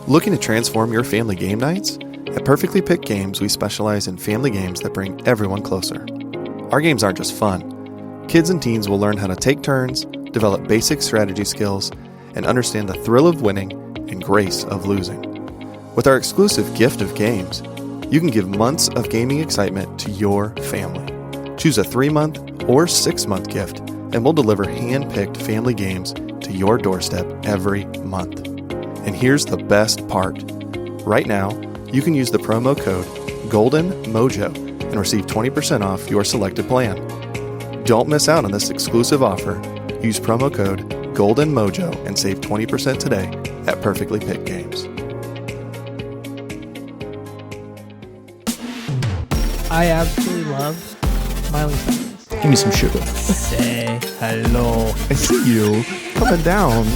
Looking to transform your family game nights? At Perfectly Picked Games, we specialize in family games that bring everyone closer. Our games aren't just fun. Kids and teens will learn how to take turns, develop basic strategy skills, and understand the thrill of winning and grace of losing. With our exclusive gift of games, you can give months of gaming excitement to your family. Choose a 3-month or 6-month gift, and we'll deliver hand-picked family games to your doorstep every month. And here's the best part. Right now, you can use the promo code GOLDENMOJO and receive 20% off your selected plan. Don't miss out on this exclusive offer. Use promo code GOLDENMOJO and save 20% today at Perfectly Picked Games. I absolutely love Miley Cyrus. Give me some sugar. Say hello. I see you coming down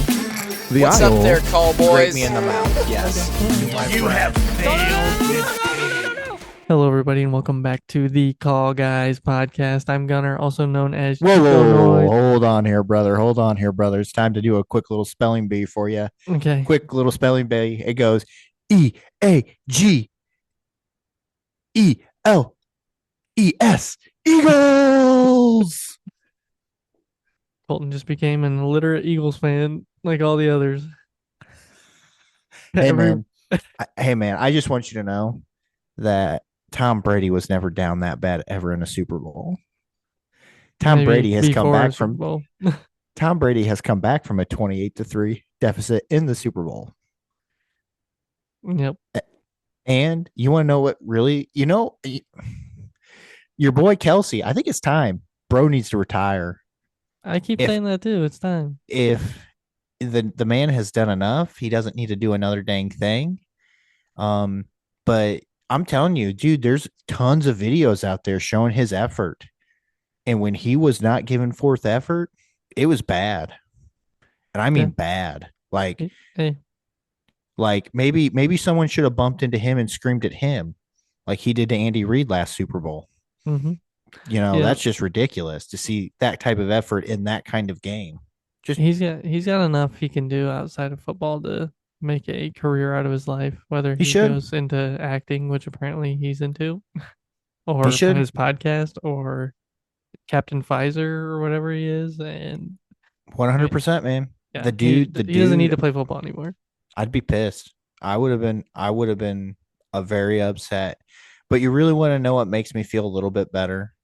the What's aisle. up there, call Break boys? me in the mouth. Yes. You have failed. Hello, everybody, and welcome back to the Call Guys podcast. I'm Gunnar, also known as Whoa, Chico Noise. hold on here, brother. Hold on here, brother. It's time to do a quick little spelling bee for you. Okay. Quick little spelling bee. It goes E-A-G-E-L-E-S. Eagles. Colton just became an illiterate Eagles fan like all the others. Hey, man. I just want you to know that Tom Brady was never down that bad ever in a Super Bowl. Tom Brady has come back from Tom Brady has come back from a 28-3 deficit in the Super Bowl. Yep. And you want to know what really, your boy Kelsey, I think it's time. Bro needs to retire. I keep saying that too. It's time. If the man has done enough, he doesn't need to do another dang thing. But I'm telling you, dude, there's tons of videos out there showing his effort. And when he was not giving forth effort, it was bad. And I mean bad. Like maybe someone should have bumped into him and screamed at him like he did to Andy Reid last Super Bowl. Mm-hmm. That's just ridiculous to see that type of effort in that kind of game. He's got enough he can do outside of football to make a career out of his life, whether he goes into acting, which apparently he's into, or his podcast, or Captain Pfizer or whatever he is. And 100%, man. Yeah, the dude he doesn't need to play football anymore. I'd be pissed. I would have been very upset. But you really want to know what makes me feel a little bit better?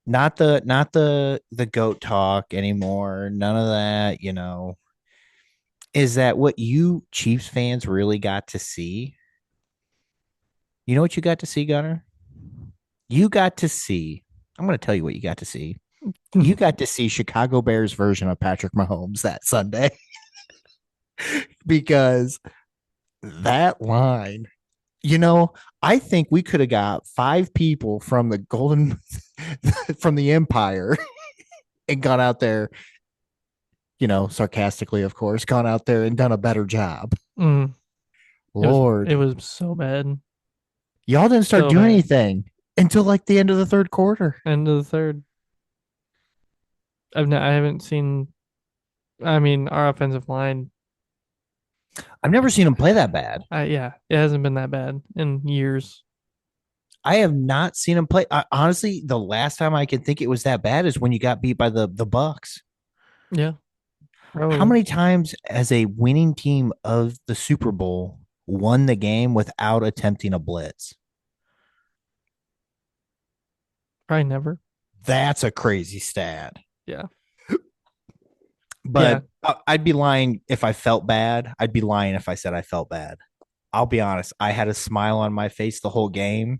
Not the GOAT talk anymore. None of that, Is that what you Chiefs fans really got to see? You know what you got to see, Gunnar? You got to see. I'm going to tell you what you got to see. You got to see Chicago Bears version of Patrick Mahomes that Sunday. Because that line, I think we could have got 5 people from the from the Empire and gone out there, sarcastically, of course, gone out there and done a better job. Lord. It was so bad. Y'all didn't start doing anything until like the end of the third quarter. End of the third. I haven't seen, our offensive line. I've never seen him play that bad. It hasn't been that bad in years. I have not seen him play. Honestly, the last time I can think it was that bad is when you got beat by the Bucks. Yeah. Probably. How many times has a winning team of the Super Bowl won the game without attempting a blitz? Probably never. That's a crazy stat. Yeah. But I'd be lying if I felt bad. I'd be lying if I said I felt bad. I'll be honest. I had a smile on my face the whole game.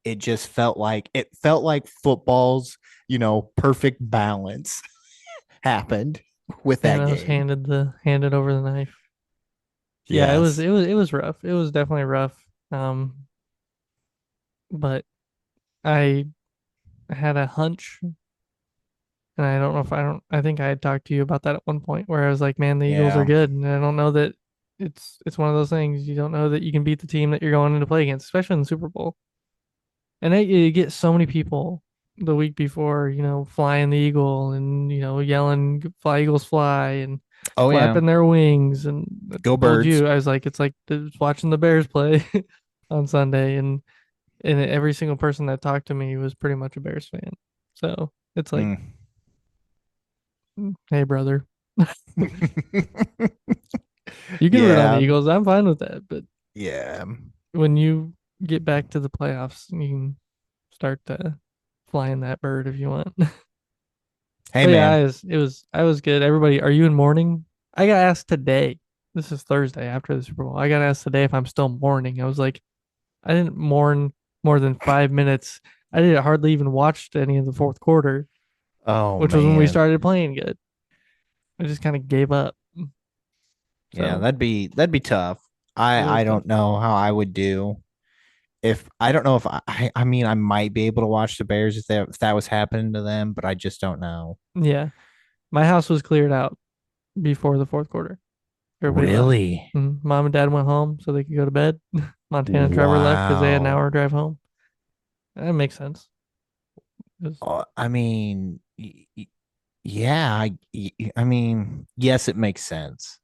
It just felt like football's, perfect balance happened with that game. Was handed over the knife. Yes. Yeah, it was rough. It was definitely rough. But I had a hunch. And I don't know I think I had talked to you about that at one point where I was like, man, the Eagles are good. And I don't know that it's one of those things. You don't know that you can beat the team that you're going in to play against, especially in the Super Bowl. And you get so many people the week before, flying the Eagle and, yelling, fly Eagles fly. And Oh yeah. flapping their wings. And I Go told birds. you, I was like, it's like watching the Bears play on Sunday, and every single person that talked to me was pretty much a Bears fan. So it's like, Mm. hey, brother, you can root on the Yeah. Eagles. I'm fine with that. But Yeah. when you get back to the playoffs, you can start flying that bird if you want. Hey But yeah, man. I was good. Everybody, are you in mourning? I got asked today. This is Thursday after the Super Bowl. I got asked today if I'm still mourning. I was like, I didn't mourn more than 5 minutes. I didn't hardly even watch any of the fourth quarter, Oh which was when we man. started playing good. I just kind of gave up. Yeah, So that'd be tough. it was I tough. don't know how I would do if I don't know if I mean I might be able to watch the Bears if that was happening to them, but I just don't know. Yeah, my house was cleared out before the fourth quarter. Everybody left. Really? Mom and dad went home so they could go to bed. Montana and Trevor left because they had an Wow. hour drive home. That makes sense. I mean, yeah, I mean, yes, it makes sense,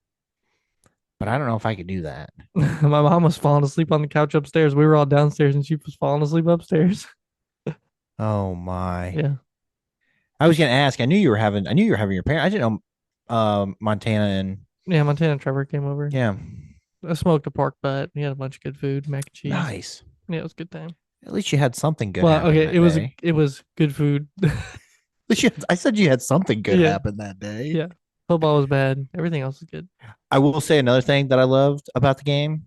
but I don't know if I could do that. My mom was falling asleep on the couch upstairs. We were all downstairs and she was falling asleep upstairs. Oh my. Yeah. I was gonna ask. I knew you were having your parents. I didn't know Montana and Yeah, Montana and Trevor came over. yeah. I smoked a pork butt. We had a bunch of good food, mac and cheese. Nice. Yeah, it was a good time. At least you had something good Well, happen okay, that day. it was good food. At least I said you had something good Yeah, happen that day. yeah. Football was bad. Everything else was good. I will say another thing that I loved about the game: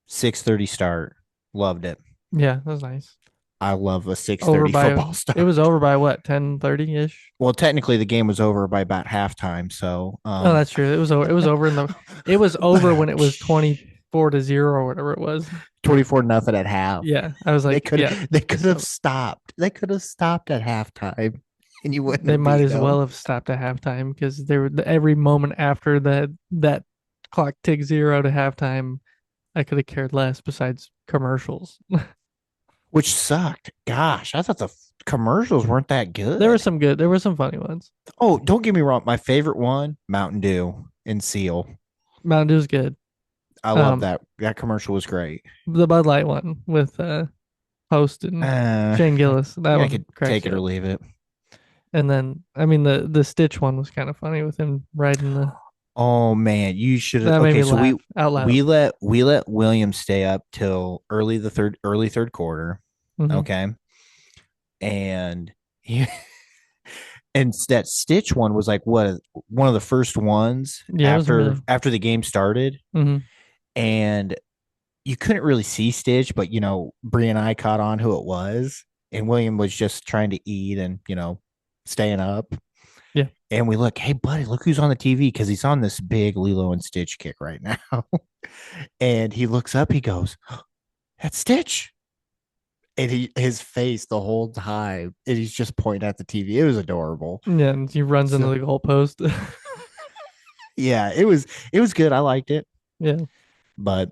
6:30 start. Loved it. Yeah, that was nice. I love a Over 6:30 by football it was start. over by what, 10:30 ish? Well, technically the game was over by about halftime, so Oh, that's true. It was over in the it was over when it was 24-0 or whatever it was. 24-0 at half. Yeah. I was like, yeah, They could it's have over. stopped. They could have stopped at halftime and you wouldn't They have might beat as well them. have stopped at halftime because there were every moment after that clock tick zero to halftime, I could have cared less besides commercials. Which sucked. Gosh, I thought the commercials weren't that There were good. some good, there were some funny ones. Oh, don't get me wrong. My favorite one, Mountain Dew and Seal. Mountain Dew's good. I love Um, that. That commercial was great. the Bud Light one with Post and Uh, Shane Gillis, that yeah, I one could cracks take it you or up. leave it. And then I mean the Stitch one was kind of funny with him riding the Oh man, you should have. that made Okay, me so laugh out loud. we let William stay up till early third quarter. Hmm. Okay, and he, and that Stitch one was like what one of the first ones Yeah, it was really. after the game started, Hmm. and you couldn't really see Stitch, but Bree and I caught on who it was, and William was just trying to eat and staying up. Yeah. And we look, hey buddy, look who's on the TV because he's on this big Lilo and Stitch kick right now. And he looks up, he goes, that's Stitch. And his face the whole time, and he's just pointing at the TV. It was adorable. Yeah, and he runs into So the goalpost. yeah, it was good. I liked it, Yeah. but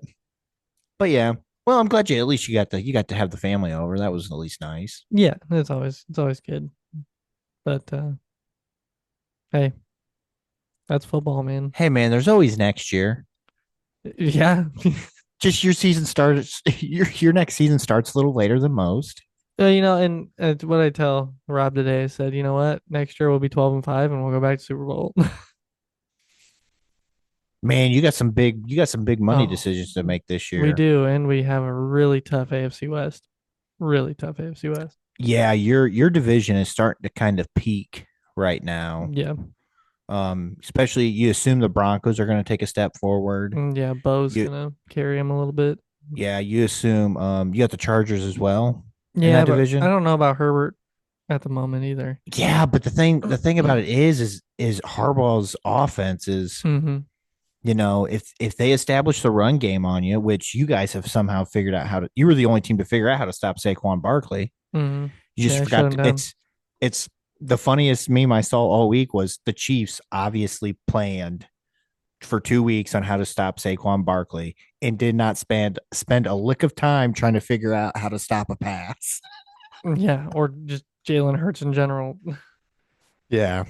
yeah. Well, I'm glad you at least you got to have the family over. That was at least nice. Yeah, it's always good. But hey, that's football, man. Hey man, there's always next year. Yeah. Just your season starts. Your next season starts a little later than most. And what I tell Rob today, I said, you know what? Next year we'll be 12-5 and we'll go back to Super Bowl. Man, you got some big money Oh, decisions to make this we year. do, and we have a really tough AFC West. Really tough AFC West. Yeah, your division is starting to kind of peak right now. Yeah. Especially you assume the Broncos are going to take a step forward. Yeah, Bo's You gonna carry him a little bit. yeah, you assume you got the Chargers as well in Yeah, that but I division. don't know about Herbert at the moment either. Yeah, but the thing about it is Harbaugh's offense is, Hmm. if they establish the run game on you, which you guys have somehow figured out how to, you were the only team to figure out how to stop Saquon Barkley. Hmm. You just Yeah, shut forgot him down. it's the funniest meme I saw all week was the Chiefs obviously planned for 2 weeks on how to stop Saquon Barkley and did not spend a lick of time trying to figure out how to stop a pass. Yeah, or just Jalen Hurts in general. Yeah.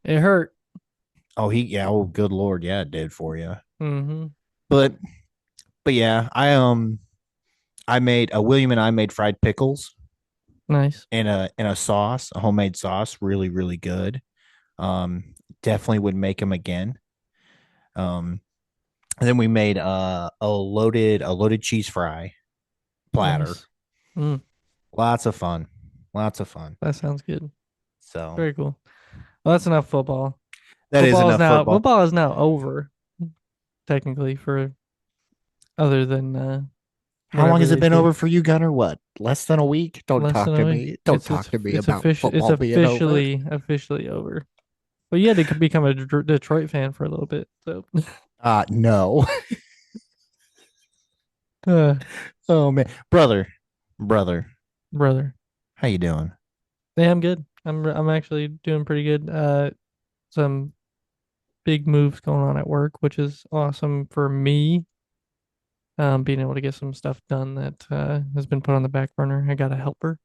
It hurt. Oh, yeah. Oh, good Lord. Yeah, it did for you. Mm-hmm. But, but yeah, I made William and I made fried pickles Nice. in a sauce, a homemade sauce, really, really good. Definitely would make them again. Um, and then we made a loaded cheese fry platter. Nice. Mm, Lots of fun. Lots of fun. that sounds good. So Very cool. Well, that's enough football. that is enough football. Football is now over, technically, for other than How long whatever has it they been do. over for you, Gunner? What? Less than a week? Don't Less talk than to a week. me. Don't talk to me about It's football being over. officially over. But you had to become a Detroit fan for a little bit. So, No. uh, Oh man. Brother, brother, how you doing? yeah, I'm good. I'm actually doing pretty good. Some big moves going on at work, which is awesome for me. Being able to get some stuff done that has been put on the back burner. I got a helper,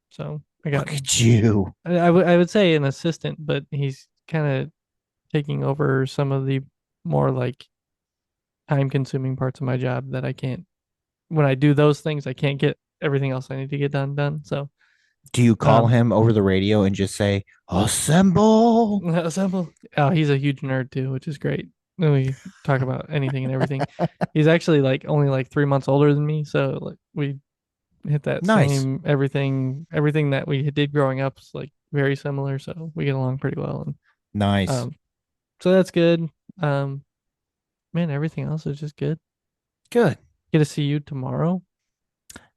so I got Look at you. I would say an assistant, but he's kind of taking over some of the more like time consuming parts of my job that I can't. When I do those things, I can't get everything else I need to get done. So, Do you call um, him over the radio and just say, assemble? assemble. Oh, he's a huge nerd too, which is great. We talk about anything and everything. He's actually like only like 3 months older than me, so like we hit that Nice. same everything that we did growing up is like very similar, so we get along pretty well. And Nice. um, so that's good. Um, man, everything else is just good. Good. Get to see you tomorrow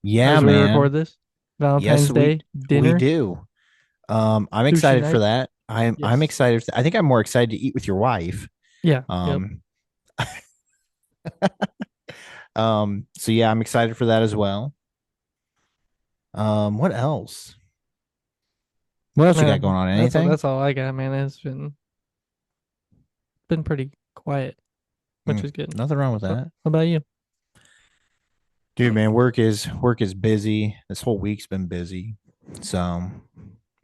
Yeah, as we man. record this. Yes, Valentine's Day we dinner, do. I'm sushi excited for night. that. I'm Yes. excited. I think I'm more excited to eat with your wife. Yeah. Yep. Um, so yeah, I'm excited for that as well. What else? What else you got going on? Anything? That's all I got, man. It's been pretty quiet, which Mm, is good. nothing wrong with What that. about you? Dude, man, work is busy. This whole week's been busy. So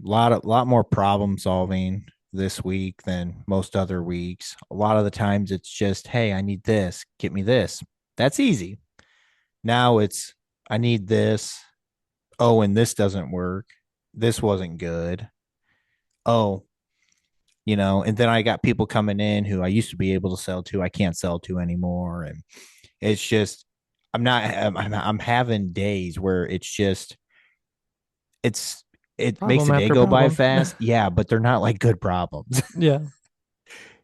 lot more problem solving this week than most other weeks. A lot of the times it's just, hey, I need this, get me this. That's easy. Now it's I need this. Oh, and this doesn't work. This wasn't good. Oh, and then I got people coming in who I used to be able to sell to, I can't sell to anymore. And it's just, I'm having days where it's just, it's, it makes Problem the day after go by problem. fast. Yeah, but they're not like good problems. Yeah.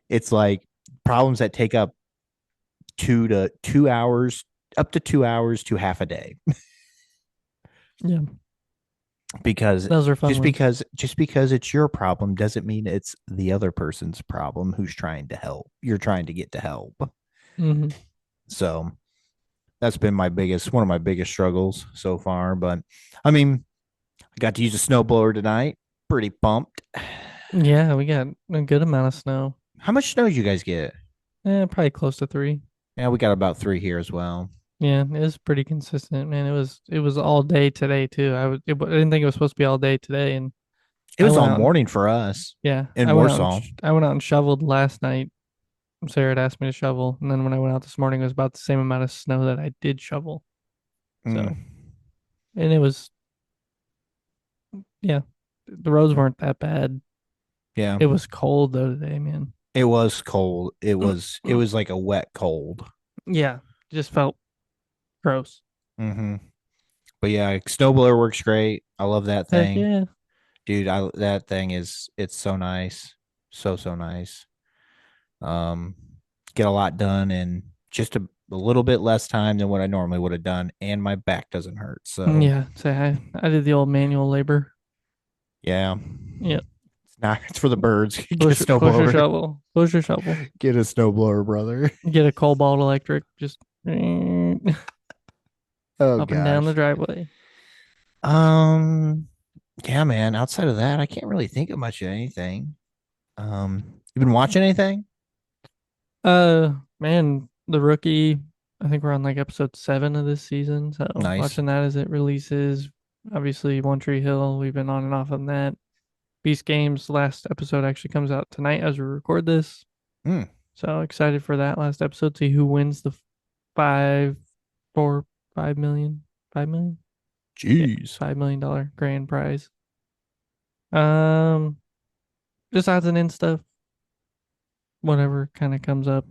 It's like problems that take up 2 to 2 hours, up to 2 hours to half a day. Yeah. Because Those are fun ones. just because it's your problem doesn't mean it's the other person's problem who's trying to help. You're trying to get to help. Hmm. So that's been one of my biggest struggles so far. But I mean, I got to use a snowblower tonight. Pretty pumped. Yeah, we got a good amount of snow. How much snow did you guys get? Probably close to 3. Yeah, we got about 3 here as well. Yeah, it was pretty consistent, man. It was all day today too. I didn't think it was supposed to be all day today, and It I was went all out and morning for us yeah, in Warsaw. I went out and shoveled last night. Sarah had asked me to shovel, and then when I went out this morning, it was about the same amount of snow that I did shovel. Mm, So, and it was yeah, the roads weren't that bad. yeah, It was cold though today, man. it was cold. It was like a wet cold. Yeah, just felt gross. Hmm. But yeah, snowblower works great. I love that Heck thing, yeah. dude. That thing it's so nice, so nice. Um, get a lot done in just a little bit less time than what I normally would have done, and my back doesn't hurt. So Yeah, say I did the old manual labor. yeah, Yeah, it's not. It's for the birds. Get a snowblower. push your shovel. Get a snowblower, brother. Get a Cobalt electric, just up Oh and down the gosh. driveway. Um. Yeah, man. Outside of that, I can't really think of much of anything. You been watching anything? Man, the rookie. I think we're on like episode 7 of this season, so Nice. watching that as it releases. Obviously, One Tree Hill. We've been on and off on that. Beast Games last episode actually comes out tonight as we record this. Mm. So excited for that last episode. See who wins the five, four, 5 million, 5 million. Yeah, Jeez. $5 million grand prize. Um, just odds and ends stuff. Whatever kind of comes up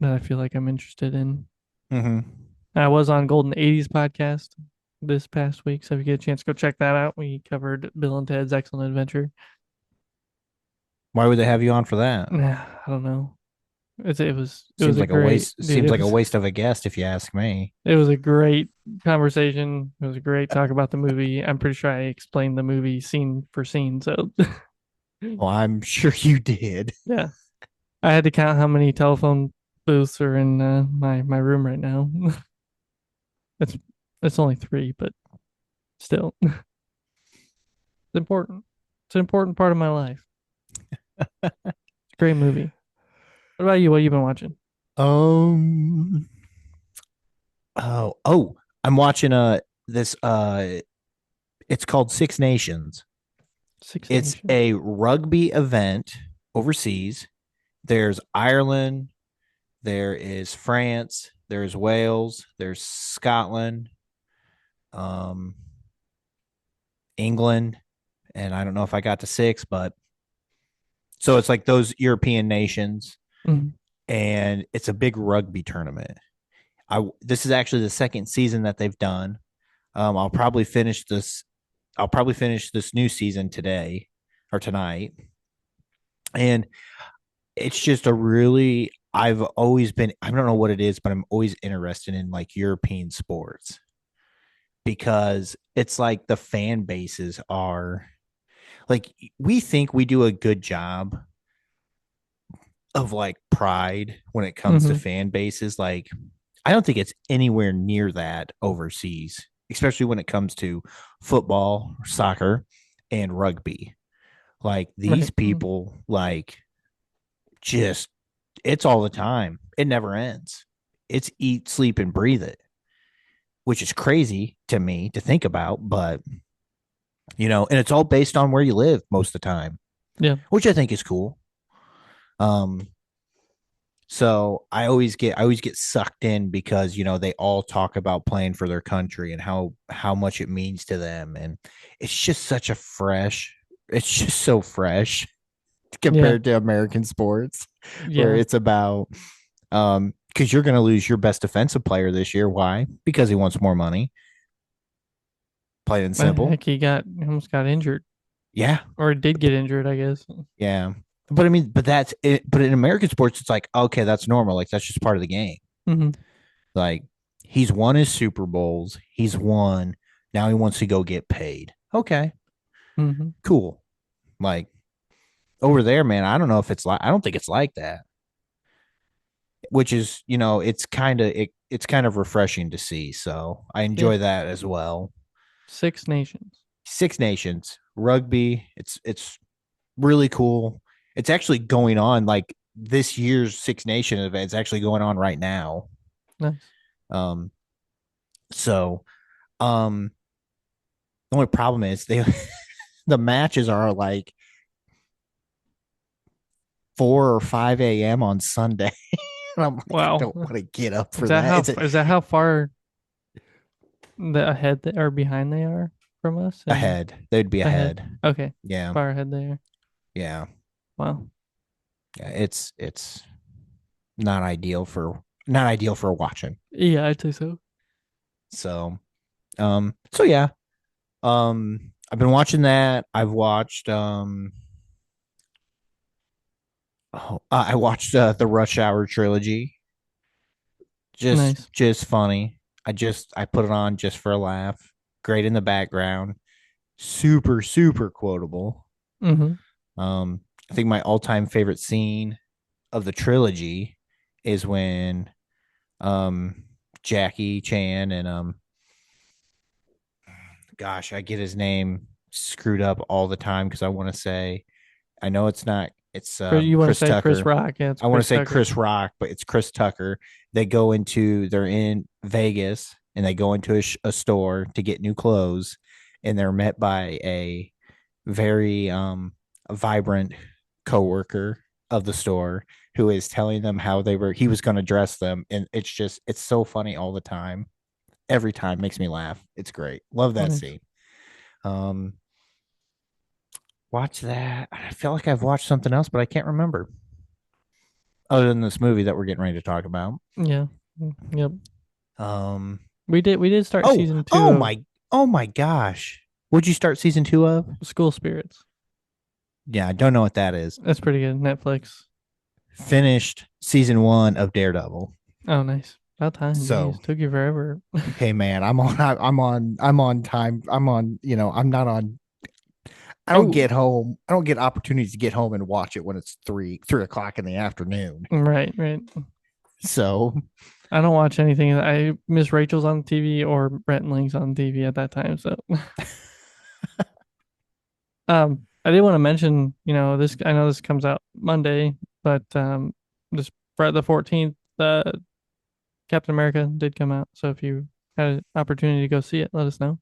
that I feel like I'm interested in. Mm-hmm. I was on Golden 80s podcast this past week, so if you get a chance, go check that out. We covered Bill and Ted's Excellent Adventure. Why would they have you on for that? I don't know. It was Seems a like a great waste. dude. Seems like a waste of a guest, if you ask me. It was a great conversation. It was a great talk about the movie. I'm pretty sure I explained the movie scene for scene. So Well, I'm sure you did. yeah, I had to count how many telephone booths are in my room right now. it's it's only three, but still, it's important. It's an important part of my life. It's a great movie. What about you? What have you been watching? Um. Oh. I'm watching this it's called Six Nations. Six It's Nations. a rugby event overseas. There's Ireland, there is France, there's Wales, there's Scotland, um, England, and I don't know if I got to six, but so it's like those European nations, Mhm. and it's a big rugby tournament. This is actually the second season that they've done. I'll probably finish this. I'll probably finish this new season today or tonight, and it's just a really. I've always been. I don't know what it is, but I'm always interested in like European sports because it's like the fan bases are like we think we do a good job of like pride when it comes to Mhm. fan bases. Like, I don't think it's anywhere near that overseas, especially when it comes to football, soccer, and rugby. Like these Right. Mhm. people, like just it's all the time. It never ends. It's eat, sleep, and breathe it, which is crazy to me to think about, but and it's all based on where you live most of the time, Yeah. which I think is cool. Um, So I always get sucked in because they all talk about playing for their country and how much it means to them, and it's just such a fresh it's just so fresh Yeah. compared to American sports where Yeah. it's about because you're going to lose your best defensive player this year. Why? Because he wants more money. Plain and simple. Heck, he almost got injured, Yeah, or did get injured, I guess. yeah. But I mean, but that's it. But in American sports, it's like okay, that's normal. Like that's just part of the game. Hmm. Like he's won his Super Bowls. He's won. Now he wants to go get paid. Okay, Hmm. cool. Like over there, man, I don't know if it's like I don't think it's like that. Which is, it's kind of refreshing to see. So I Yeah. enjoy that as well. Six Nations. Six Nations rugby. It's really cool. It's actually going on like this year's Six Nation event is actually going on right now. Nice. Um, so um the only problem is they the matches are like 4 or 5 a.m. on Sunday. And I'm like, I Wow. don't want to get up for that. Is that how far or behind they are from us? And Ahead. They'd be ahead. ahead. Okay. Yeah. Far ahead they are. Yeah. Wow. Yeah. It's not ideal for watching. Yeah, I'd say so. So yeah. I've been watching that. I've watched I watched the Rush Hour trilogy. Just Nice. just funny. I put it on just for a laugh. Great in the background. Super super quotable. Hmm. I think my all-time favorite scene of the trilogy is when um Jackie Chan and gosh, I get his name screwed up all the time because I want to say I know it's not it's You want to Chris say Chris Tucker. Rock? Yeah, it's I want to Chris say Tucker. Chris Rock, but it's Chris Tucker. They're in Vegas and they go into a store to get new clothes, and they're met by a very vibrant coworker of the store who is telling them how he was going to dress them, and it's so funny all the time. Every time makes me laugh. It's great. Love that Nice. scene. Um, watch that. I feel like I've watched something else, but I can't remember. Other than this movie that we're getting ready to talk about. Yeah. Yep. Um, We did start oh, season 2 of oh my gosh. Would you start season 2 of? School Spirits. Yeah, I don't know what that is. That's pretty good. Netflix. Finished season 1 of Daredevil. Oh, nice. About time. So, Jeez, took you forever. hey man, I'm on time. I'm not on. I don't Oh, get home. I don't get opportunities to get home and watch it when it's 3 o'clock in the afternoon. right, right. So, I don't watch anything. I miss Rachel's on TV or Brett and Link's on TV at that time. So, I did want to mention, this. I know this comes out Monday, but this Friday the 14th, Captain America did come out. So if you had an opportunity to go see it, let us know.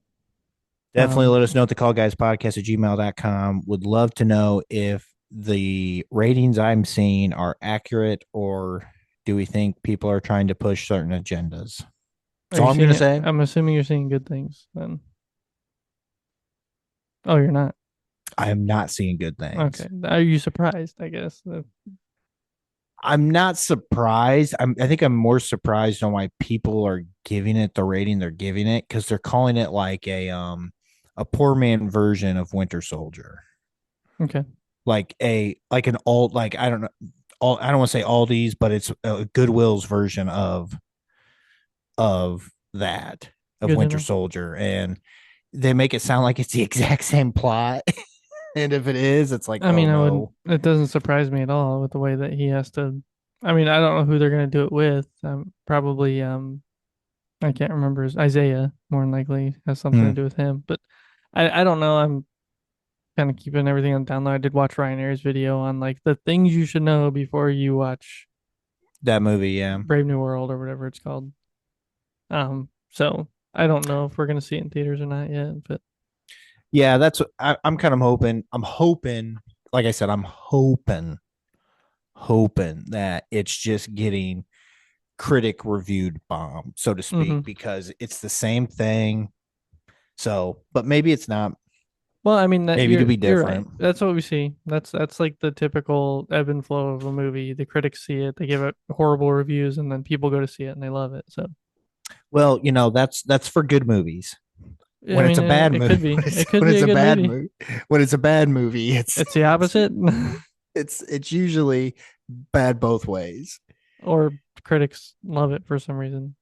definitely let us know at thecallguyspodcast@gmail.com. Would love to know if the ratings I'm seeing are accurate, or do we think people are trying to push certain agendas? That's all I'm going to say. I'm assuming you're seeing good things then. Oh, you're not. I am not seeing good things. Okay. Are you surprised? I guess. I'm not surprised. I think I'm more surprised on why people are giving it the rating they're giving it, because they're calling it like a poor man version of Winter Soldier. Okay. Like an alt, like I don't know, I don't want to say Aldi's, but it's a Goodwill's version of that, of Good to Winter know. Soldier, and they make it sound like it's the exact same plot. And if it is, it's like, I oh mean, I wouldn't. no. It doesn't surprise me at all with the way that he has to. I mean, I don't know who they're gonna do it with. Probably. I can't remember. Isaiah more than likely has something to Hmm. do with him, but I don't know. I'm kind of keeping everything on down low. I did watch Ryan Ayer's video on like the things you should know before you watch That movie, yeah. Brave New World or whatever it's called. So I don't know if we're gonna see it in theaters or not yet, but Yeah, that's what I'm kind of hoping. I'm hoping, like I said, I'm hoping that it's just getting critic reviewed bomb, so to speak, mm-hmm. because it's the same thing. So, but maybe it's not. Well, I mean that Maybe it'll be you're right. different. That's what we see. That's like the typical ebb and flow of a movie. The critics see it, they give it horrible reviews, and then people go to see it and they love it. So Well, that's for good movies. I When it's mean, a bad it movie, could be. It could when be it's a a good bad movie. movie, when it's a bad movie, it's It's the opposite, it's usually bad both ways. or critics love it for some reason.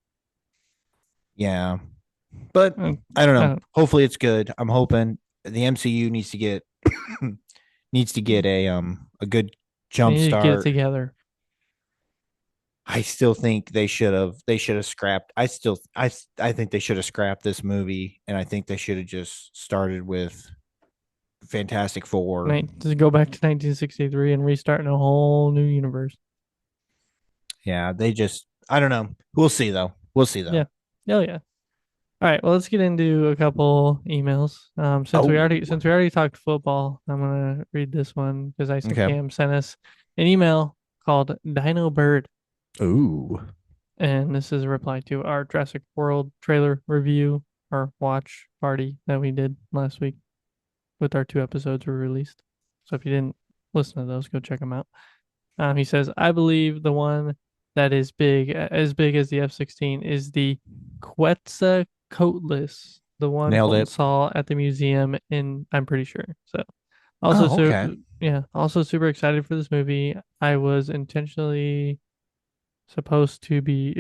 Yeah, but Uh, I don't I know. don't. Hopefully, it's good. I'm hoping the MCU needs to get a good They jump need to get it start. together. I still think they should have scrapped. I think they should have scrapped this movie, and I think they should have just started with Fantastic Four. To go back to 1963 and restart in a whole new universe. Yeah, I don't know. We'll see though. We'll see though. Yeah. Oh yeah. All right. Well, let's get into a couple emails. Oh, Since we already talked football, I'm gonna read this one because okay. Cam sent us an email called Dino Bird, Ooh. and this is a reply to our Jurassic World trailer review or watch party that we did last week with our 2 episodes were released. So if you didn't listen to those, go check them out. He says, I believe the one that is as big as the F-16, is the Quetzalcoatlus, the one Nailed Colton it. saw at the museum I'm pretty sure. So, Oh, okay. also super excited for this movie. It was intentionally supposed to be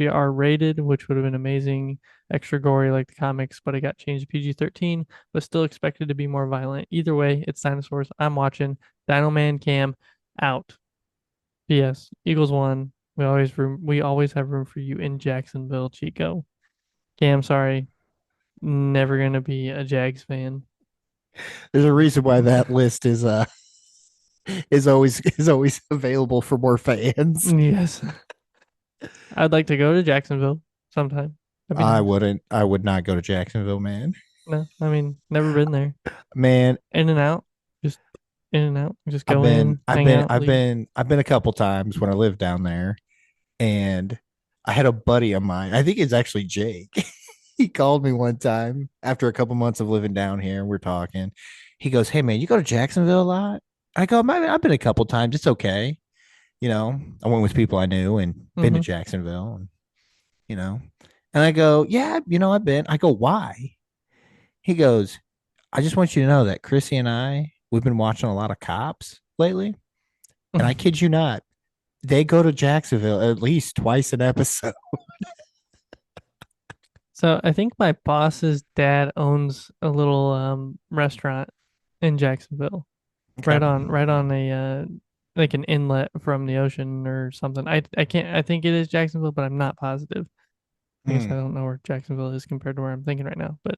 R-rated, which would have been amazing, extra gory like the comics, but it got changed to PG-13, but still expected to be more violent. Either way, it's dinosaurs. I'm watching. Dino Man Cam out. P.S. Eagles won. We always have room for you in Jacksonville, Chico. Cam, sorry, never gonna be a Jags fan. There's a reason why that list is always available for more fans. Yes, I'd like to go to Jacksonville sometime. That'd be nice. I would not go to Jacksonville, man. No, I mean never been there. Man, In and out, just in and out. Just I've go been, in, I've hang been, out, I've leave. been, I've been a couple times when I lived down there, and I had a buddy of mine. I think it's actually Jake. He called me one time after a couple months of living down here. We're talking. He goes, "Hey man, you go to Jacksonville a lot?" I go, I've been a couple times. It's okay. I went with people I knew and been to Mm-hmm. Jacksonville, and you know, and I go, "Yeah, I've been." I go, "Why?" He goes, "I just want you to know that Chrissy and we've been watching a lot of Cops lately, and I kid you not, they go to Jacksonville at least twice an episode." So I think my boss's dad owns a little restaurant in Jacksonville, Okay. right on a like an inlet from the ocean or something. I can't I think it is Jacksonville, but I'm not positive. I guess I Hmm. don't know where Jacksonville is compared to where I'm thinking right now. But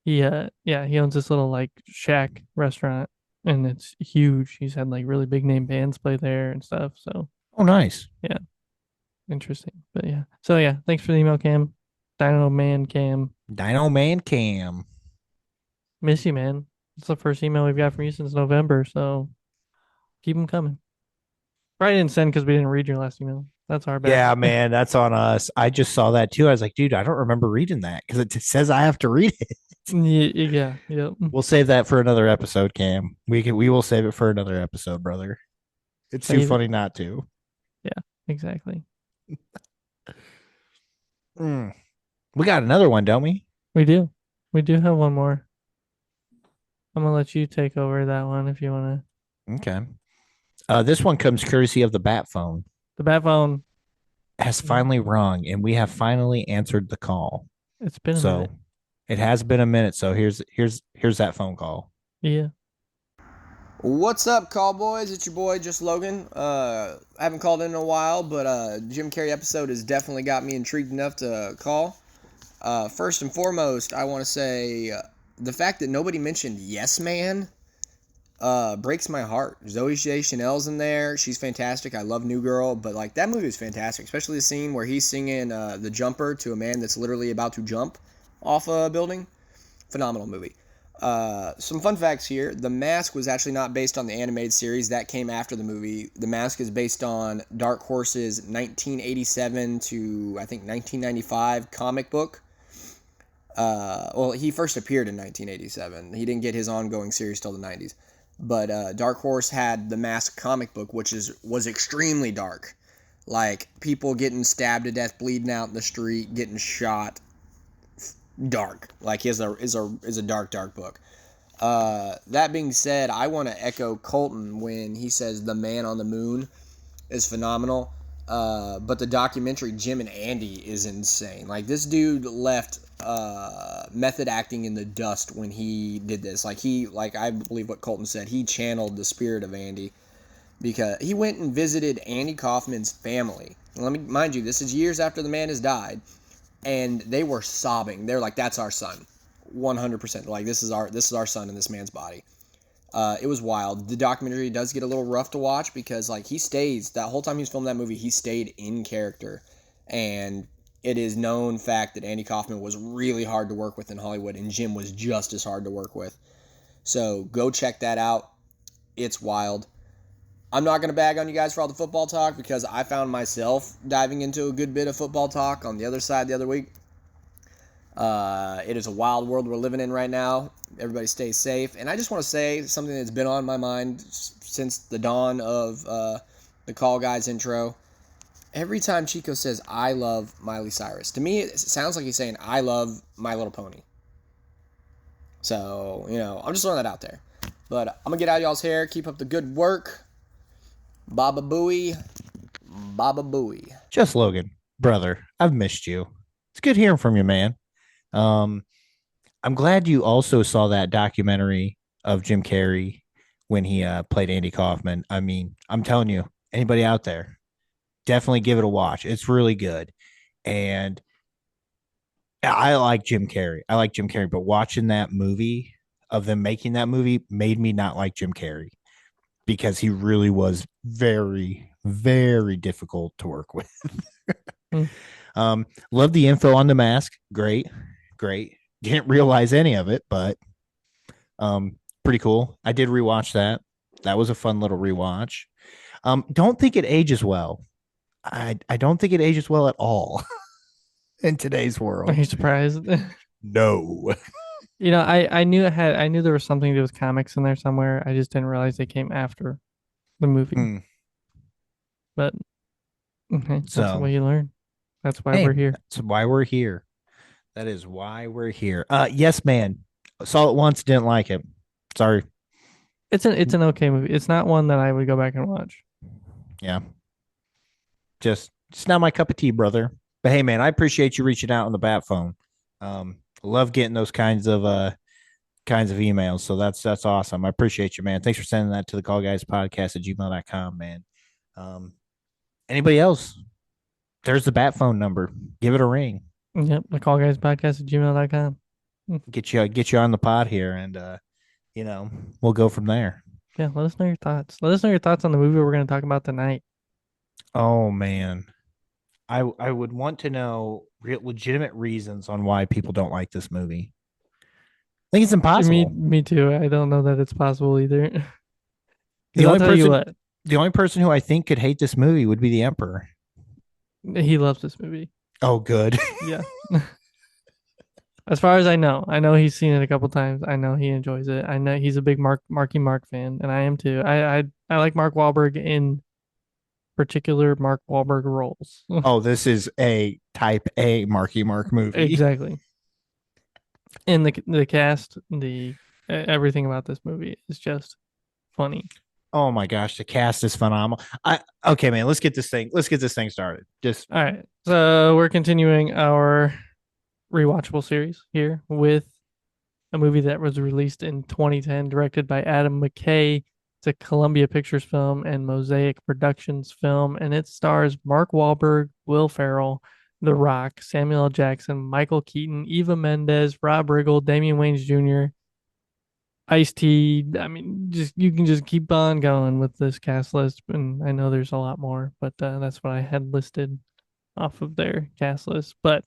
he yeah, he owns this little like shack restaurant and it's huge. He's had like really big name bands play there and stuff. So Oh, nice. yeah, interesting. But yeah. So yeah, thanks for the email, Cam. Dino Man Cam. Dino Man Cam. Miss you, man. It's the first email we've got from you since November, so keep them coming. Probably didn't send because we didn't read your last email. That's our bad. Yeah, man, that's on us. I just saw that too. I was like, dude, I don't remember reading that because it says I have to read it. Yeah, yeah. We'll save that for another episode, Cam. We will save it for another episode, brother. It's too Save it. funny not to. Yeah, exactly. Mm. We got another one, don't we? We do. We do have one more. I'm gonna let you take over that one if you wanna. Okay. This one comes courtesy of the Bat Phone. The bat phone. Has finally rung, and we have finally answered the call. It's been a minute. So it has been a minute. So here's that phone call. Yeah. What's up, call boys? It's your boy, just Logan. I haven't called in a while, but Jim Carrey episode has definitely got me intrigued enough to call. First and foremost, I want to say the fact that nobody mentioned Yes Man breaks my heart. Zoe Chanel's in there. She's fantastic. I love New Girl, but like that movie is fantastic, especially the scene where he's singing The Jumper to a man that's literally about to jump off a building. Phenomenal movie. Some fun facts here. The Mask was actually not based on the animated series. That came after the movie. The Mask is based on Dark Horse's 1987 to, I think, 1995 comic book. Well, he first appeared in 1987. He didn't get his ongoing series till the 90s. But Dark Horse had the Mask comic book, which was extremely dark. Like, people getting stabbed to death, bleeding out in the street, getting shot. Dark. Like, he is a dark book. That being said, I want to echo Colton when he says The Man on the Moon is phenomenal. But the documentary Jim and Andy is insane. Like, this dude left method acting in the dust when he did this. Like I believe what Colton said, he channeled the spirit of Andy because he went and visited Andy Kaufman's family. Let me mind you, this is years after the man has died. And they were sobbing. They're like, "That's our son, 100%. Like this is our son in this man's body." It was wild. The documentary does get a little rough to watch because like he stays that whole time he's filming that movie. He stayed in character, and it is known fact that Andy Kaufman was really hard to work with in Hollywood, and Jim was just as hard to work with. So go check that out. It's wild. I'm not going to bag on you guys for all the football talk because I found myself diving into a good bit of football talk on the other side the other week. It is a wild world we're living in right now. Everybody stay safe. And I just want to say something that's been on my mind since the dawn of the Call Guys intro. Every time Chico says, "I love Miley Cyrus," to me it sounds like he's saying, "I love My Little Pony." So, I'm just throwing that out there. But I'm going to get out of y'all's hair. Keep up the good work. Baba Booey. Baba Booey. Just Logan, brother, I've missed you. It's good hearing from you, man. I'm glad you also saw that documentary of Jim Carrey when he played Andy Kaufman. I mean, I'm telling you, anybody out there, definitely give it a watch. It's really good. And I like Jim Carrey. But watching that movie of them making that movie made me not like Jim Carrey because he really was very, very difficult to work with. Love the info on the mask. Great. Didn't realize any of it, but pretty cool. I did rewatch that. That was a fun little rewatch. Don't think it ages well. I don't think it ages well at all in today's Are world. you surprised? No. I knew I knew there was something to do with comics in there somewhere. I just didn't realize they came after the movie. But okay, that's the So, way you learn. That's why hey, we're here. that's why we're here. That is why we're here. Yes, man. Saw it once, didn't like it. Sorry. It's an okay movie. It's not one that I would go back and watch. Yeah. Just not my cup of tea, brother. But hey, man, I appreciate you reaching out on the bat phone. Love getting those kinds of emails. So that's awesome. I appreciate you, man. Thanks for sending that to the callguyspodcast at gmail.com, man. Anybody else? There's the bat phone number. Give it a ring. Yep, the callguyspodcast at gmail.com. Get you on the pod here, and we'll go from there. Yeah, let us know your thoughts. Let us know your thoughts on the movie we're going to talk about tonight. Oh man, I would want to know legitimate reasons on why people don't like this movie. I think it's impossible. Me too. I don't know that it's possible either. The I'll tell you what. The only person who I think could hate this movie would be the Emperor. He loves this movie. Oh, good. Yeah. As far as I know he's seen it a couple times. I know he enjoys it. I know he's a big Marky Mark fan, and I am too. I like Mark Wahlberg in particular Mark Wahlberg roles. Oh, this is a type A Marky Mark movie. Exactly. And the cast, everything about this movie is just funny. Oh my gosh, the cast is phenomenal. Okay, man, let's get this thing started. Just all right. So we're continuing our Rewatchable series here with a movie that was released in 2010, directed by Adam McKay. It's a Columbia Pictures film and Mosaic Productions film, and it stars Mark Wahlberg, Will Ferrell, The Rock, Samuel L. Jackson, Michael Keaton, Eva Mendes, Rob Riggle, Damian Wayans Jr., Ice-T. I mean, you can just keep on going with this cast list, and I know there's a lot more, but that's what I had listed off of their cast list. But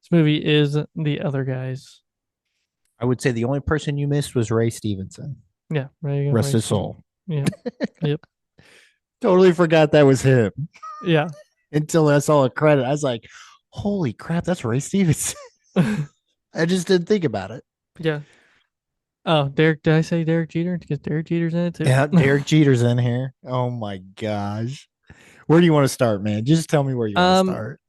this movie is The Other Guys. I would say the only person you missed was Ray Stevenson. Yeah, right. Rest his soul. Yeah. Yep. Totally forgot that was him. Yeah. Until I saw a credit, I was like, "Holy crap, that's Ray Stevenson." I just didn't think about it. Yeah. Oh, Derek, did I say Derek Jeter? Because Derek Jeter's in it too. Yeah, Derek Jeter's in here. Oh my gosh. Where do you want to start, man? Just tell me where you want to start.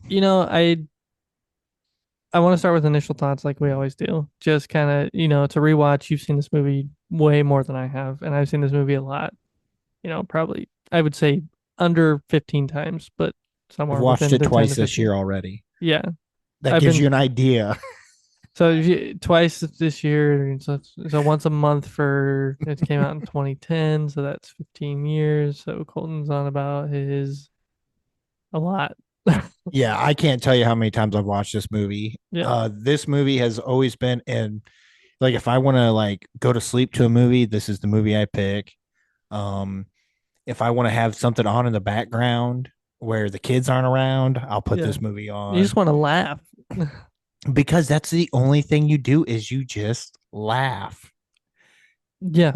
I want to start with initial thoughts like we always do. Just kind of, to rewatch. You've seen this movie way more than I have, and I've seen this movie a lot. Probably I would say under 15 times, but somewhere I've watched it twice 10 this year already. Yeah. That gives you an idea. So twice this year, so once a month it came out in 2010, so that's 15 years. So Colton's on about a lot. Yeah, I can't tell you how many times I've watched this movie. Yeah. This movie has always been in, like, if I want to go to sleep to a movie, this is the movie I pick. If I want to have something on in the background where the kids aren't around, I'll put this movie on. You just want to laugh. Because that's the only thing you do is you just laugh. Yeah.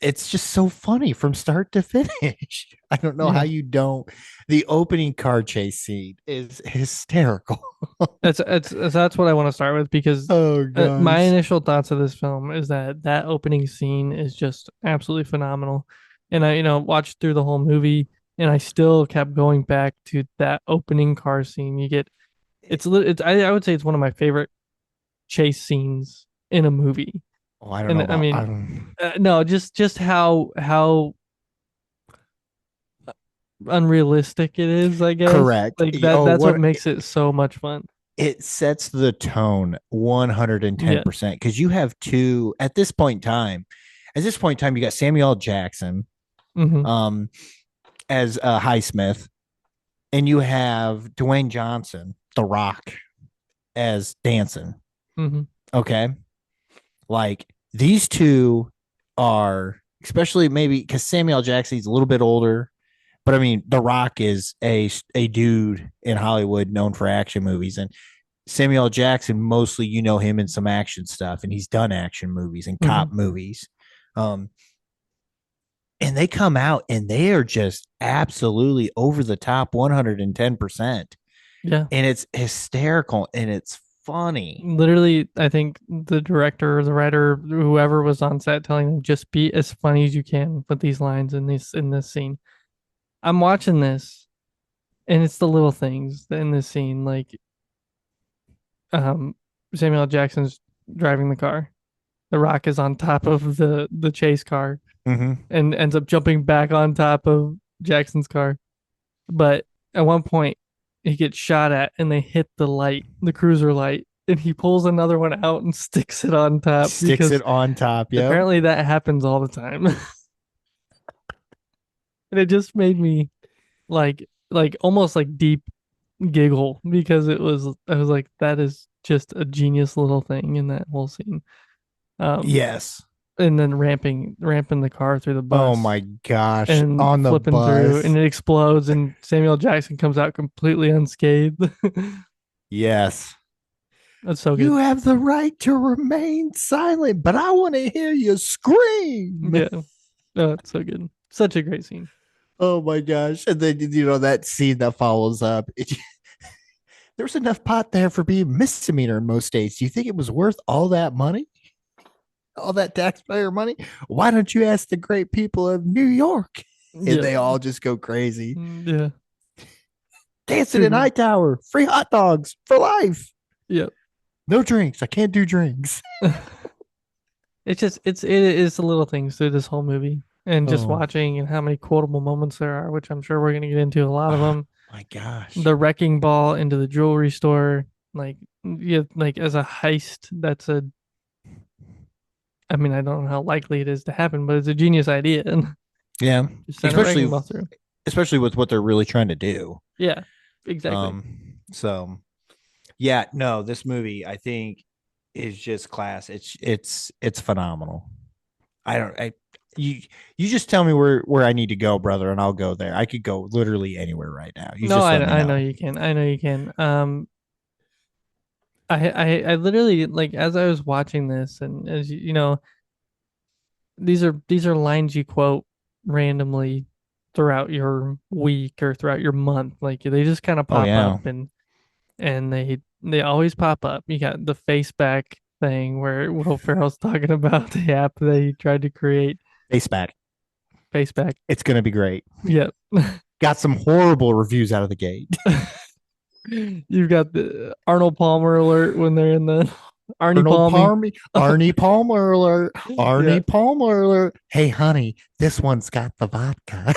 It's just so funny from start to finish. I don't know how you don't. The opening car chase scene is hysterical. That's what I want to start with because my initial thoughts of this film is that opening scene is just absolutely phenomenal. And I, watched through the whole movie and I still kept going back to that opening car scene. I would say it's one of my favorite chase scenes in a movie. Oh, I don't know. I mean, no, just how unrealistic it is, I guess. Correct. That's what makes it so much fun. It sets the tone 110% because you have two at this point in time. At this point in time, you got Samuel L. Jackson as Highsmith, and you have Dwayne Johnson, The Rock, as Danson. Mm-hmm. Okay. These two are, especially maybe because Samuel L. Jackson's a little bit older, but I mean, The Rock is a dude in Hollywood known for action movies, and Samuel L. Jackson, mostly you know him in some action stuff, and he's done action movies and cop movies. and they come out and they are just absolutely over the top 110%. Yeah. And it's hysterical and it's funny. Literally, I think the director or the writer, whoever was on set, telling them just be as funny as you can with these lines in this scene. I'm watching this, and it's the little things in this scene, like Samuel L. Jackson's driving the car. The Rock is on top of the chase car and ends up jumping back on top of Jackson's car. But at one point, he gets shot at, and they hit the light, the cruiser light, and he pulls another one out and sticks it on top. Sticks it on top. Yeah. Apparently, that happens all the time. And it just made me like almost like deep giggle because I was like, that is just a genius little thing in that whole scene. Yes. And then ramping the car through the bus. Oh my gosh. And on the flipping bus. through, and it explodes, and Samuel Jackson comes out completely unscathed. Yes. That's so good. You have the right to remain silent, but I want to hear you scream. Yeah. Oh, it's so good. Such a great scene. Oh my gosh. And then, that scene that follows up. There's enough pot there for being misdemeanor in most states. Do you think it was worth all that money? All that taxpayer money? Why don't you ask the great people of New York? And they all just go crazy. Yeah. Dancing in Hightower, free hot dogs for life. Yep. No drinks. I can't do drinks. It is the little things through this whole movie, and just watching and how many quotable moments there are, which I'm sure we're going to get into a lot of them. My gosh. The wrecking ball into the jewelry store, like as a heist, I mean, I don't know how likely it is to happen, but it's a genius idea. Yeah. Especially with what they're really trying to do. Yeah, exactly. So yeah, no, this movie I think is just class. It's phenomenal. You just tell me where I need to go, brother, and I'll go there. I could go literally anywhere right now. I know you can. I know you can. I literally, like, as I was watching this, and as you know, these are lines you quote randomly throughout your week or throughout your month. Like, they just kind of pop up, and they always pop up. You got the face back thing where Will Ferrell's talking about the app that he tried to create. Face back. It's gonna be great. Yep. Got some horrible reviews out of the gate. You've got the Arnold Palmer alert when they're in the Arnie Palmer alert. Arnie Palmer alert. Hey, honey, this one's got the vodka.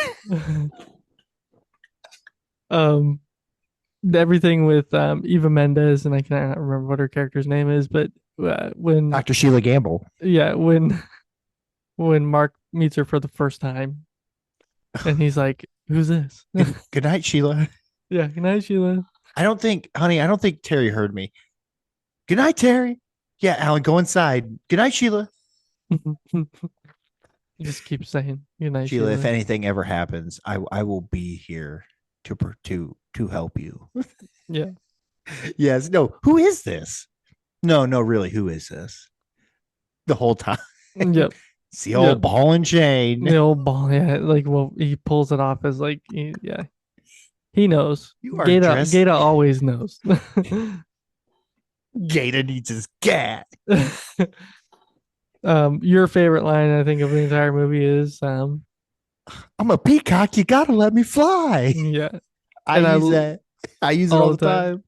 Everything with Eva Mendes, and I cannot remember what her character's name is, but when Dr. Sheila Gamble. Yeah, when Mark meets her for the first time, and he's like, "Who's this?" Good night, Sheila. Yeah, good night, Sheila. I don't think Terry heard me. Good night, Terry. Yeah, Alan, go inside. Good night, Sheila. Just keep saying good night, Sheila. If anything ever happens, I will be here to help you. Yeah. Yes. No. Who is this? No. Really. Who is this? The whole time. Yep. It's the old ball and chain. The old ball. Yeah. Like, well, he pulls it off as like, yeah. He knows. Gata always knows. Gata needs his gat. Your favorite line, I think, of the entire movie is I'm a peacock, you gotta let me fly. Yeah. I use it all the time.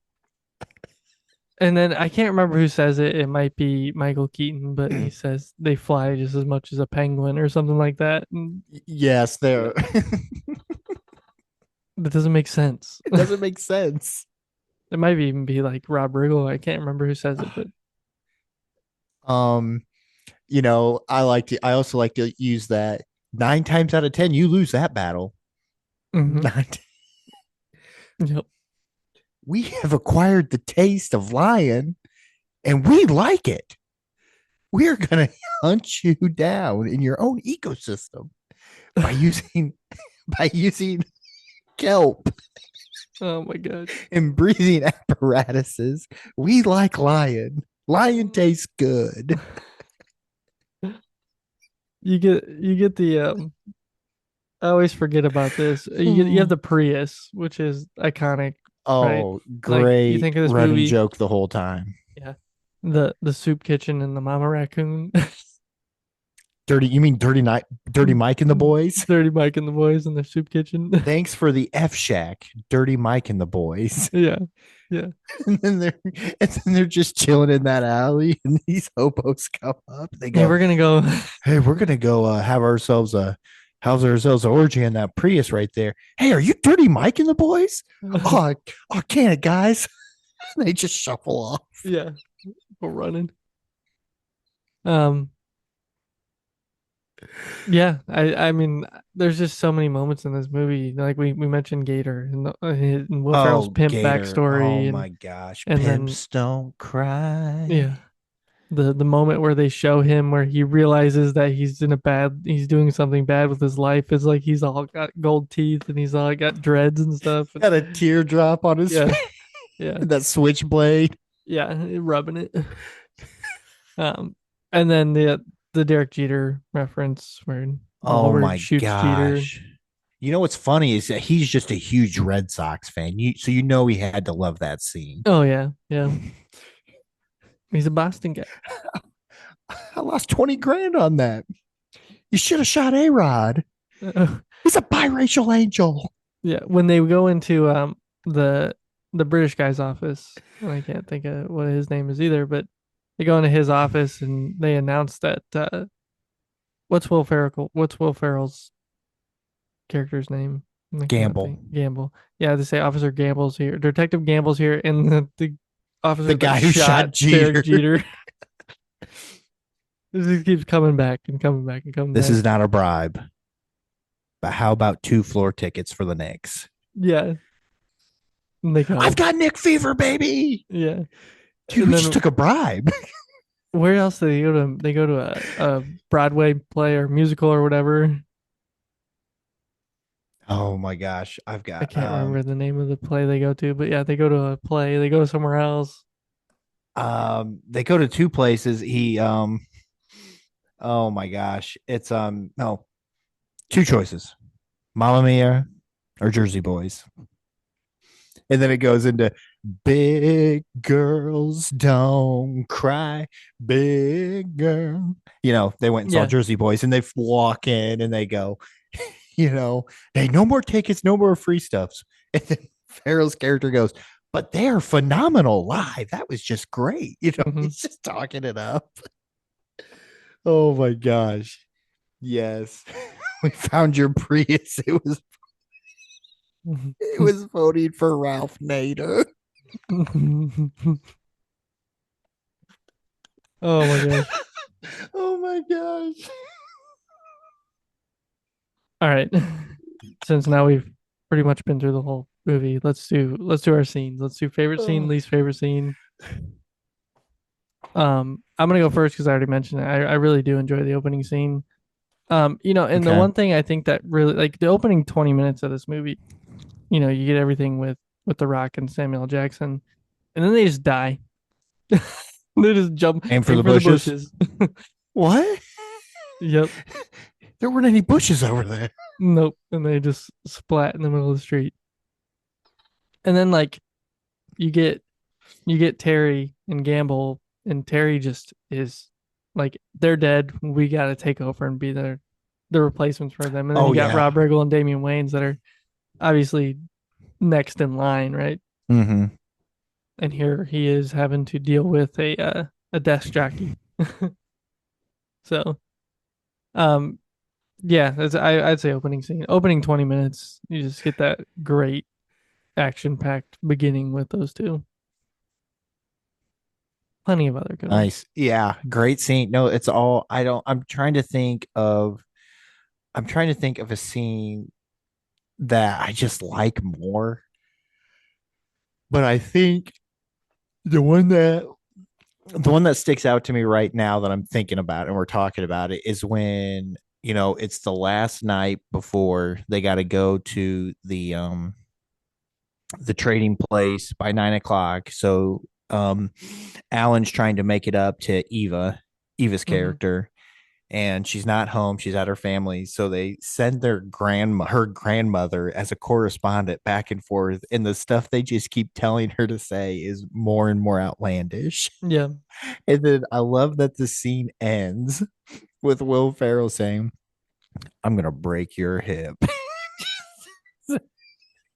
And then I can't remember who says it. It might be Michael Keaton, but he says they fly just as much as a penguin or something like that. And yes, they're that doesn't make sense. It doesn't make sense. It might even be like Rob Riggle. I can't remember who says it, but I also like to use that 9 times out of 10 you lose that battle. Yep. We have acquired the taste of lion and we like it. We are going to hunt you down in your own ecosystem by using kelp. Oh my god. And breathing apparatuses. We like lion. Lion tastes good. You get the I always forget about this. You have the Prius, which is iconic, right? Oh, Like you great think of this running movie, joke the whole time. yeah, the soup kitchen and the mama raccoon, You mean Dirty Mike and the boys? Dirty Mike and the boys in the soup kitchen. Thanks for the F Shack, Dirty Mike and the boys. Yeah, yeah. And then they're just chilling in that alley, and these hobos come up. They Yeah, go, we're gonna go. "Hey, we're gonna go have ourselves an orgy in that Prius right there. Hey, are you Dirty Mike and the boys? Oh, can it, guys?" They just shuffle off. Yeah, we're running. Um, yeah, I mean, there's just so many moments in this movie. Like we mentioned Gator and Will Ferrell's pimp Gator. backstory, Oh my gosh. and Pimps don't cry. yeah, the moment where they show him where he realizes that he's doing something bad with his life is like he's all got gold teeth and he's all got dreads and stuff. Got a teardrop on his Yeah, face. yeah, That switchblade. yeah, rubbing it. And then the Derek Jeter reference where Oh Oliver my shoots gosh. Jeter. You know what's funny is that he's just a huge Red Sox fan. So you know he had to love that scene. Oh yeah, yeah. He's a Boston guy. I lost 20 grand on that. You should have shot A-Rod. He's a biracial angel. Yeah, when they go into the British guy's office, and I can't think of what his name is either, but they go into his office and they announce that what's Will Ferrell's character's name? Gamble. Gamble. Yeah, they say Officer Gamble's here. Detective Gamble's here, and the officer The guy who shot Derek Jeter. This keeps coming back and coming back and coming This back. is not a bribe. But how about 2 floor tickets for the Knicks? Yeah. And they go, I've got Nick fever, baby. yeah. Dude, we just took a bribe. Where else do they go to? They go to a Broadway play or musical or whatever. Oh my gosh. I can't remember the name of the play they go to, but yeah, they go to a play. They go somewhere else. They go to 2 places. Oh my gosh. It's no, 2 choices. Mamma Mia or Jersey Boys. And then it goes into big girls don't cry, big girl. They went and saw Jersey Boys, and they walk in and they go, hey, no more tickets, no more free stuffs. And then Farrell's character goes, but they're phenomenal live. That was just great. He's just talking it up. Oh my gosh. Yes. We found your Prius. It was voting for Ralph Nader. Oh my gosh. Oh my gosh. All right. Since now we've pretty much been through the whole movie, let's do our scenes. Let's do favorite scene, least favorite scene. I'm gonna go first because I already mentioned it. I really do enjoy the opening scene. And the one thing I think that really, like, the opening 20 minutes of this movie, you get everything with The Rock and Samuel L. Jackson, and then they just die. They just jump aim for the bushes. What? Yep. There weren't any bushes over there. Nope. And they just splat in the middle of the street. And then, like, you get Terry and Gamble, and Terry just is like, they're dead. We got to take over and be the replacements for them. And then you got Rob Riggle and Damian Wayans that are obviously next in line, right? Mm-hmm. And here he is having to deal with a desk jockey. So, yeah, I'd say opening scene, opening 20 minutes. You just get that great action-packed beginning with those two. Plenty of other good ones. Nice. Yeah, great scene. No, it's all I'm trying to think of a scene that I just like more. But I think the one that sticks out to me right now that I'm thinking about and we're talking about it is when, it's the last night before they got to go to the trading place by 9:00. So Alan's trying to make it up to Eva's character, and she's not home. She's at her family. So they send her grandmother as a correspondent back and forth. And the stuff they just keep telling her to say is more and more outlandish. Yeah. And then I love that the scene ends with Will Ferrell saying, "I'm going to break your hip."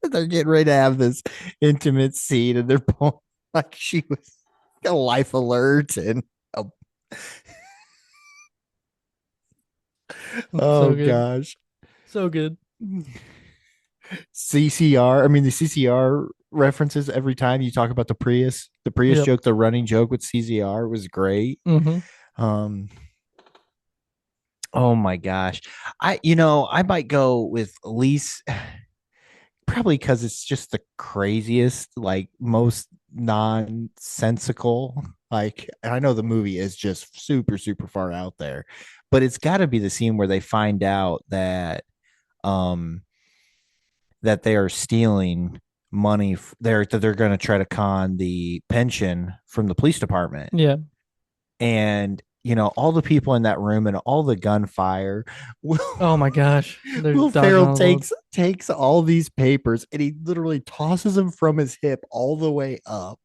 They're getting ready to have this intimate scene, and they're both like she was a life alert and a oh So good. gosh. So good. CCR. I mean, the CCR references every time you talk about the Prius. The Prius Yep. joke, the running joke with CCR was great. Mm-hmm. Oh my gosh. I might go with least probably because it's just the craziest, like most nonsensical. Like, and I know the movie is just super, super far out there, but it's got to be the scene where they find out um, that they are stealing money. That they're going to try to con the pension from the police department. Yeah. And all the people in that room and all the gunfire. Oh my gosh. They're Will dodging Ferrell all the bullets. takes all these papers and he literally tosses them from his hip all the way up.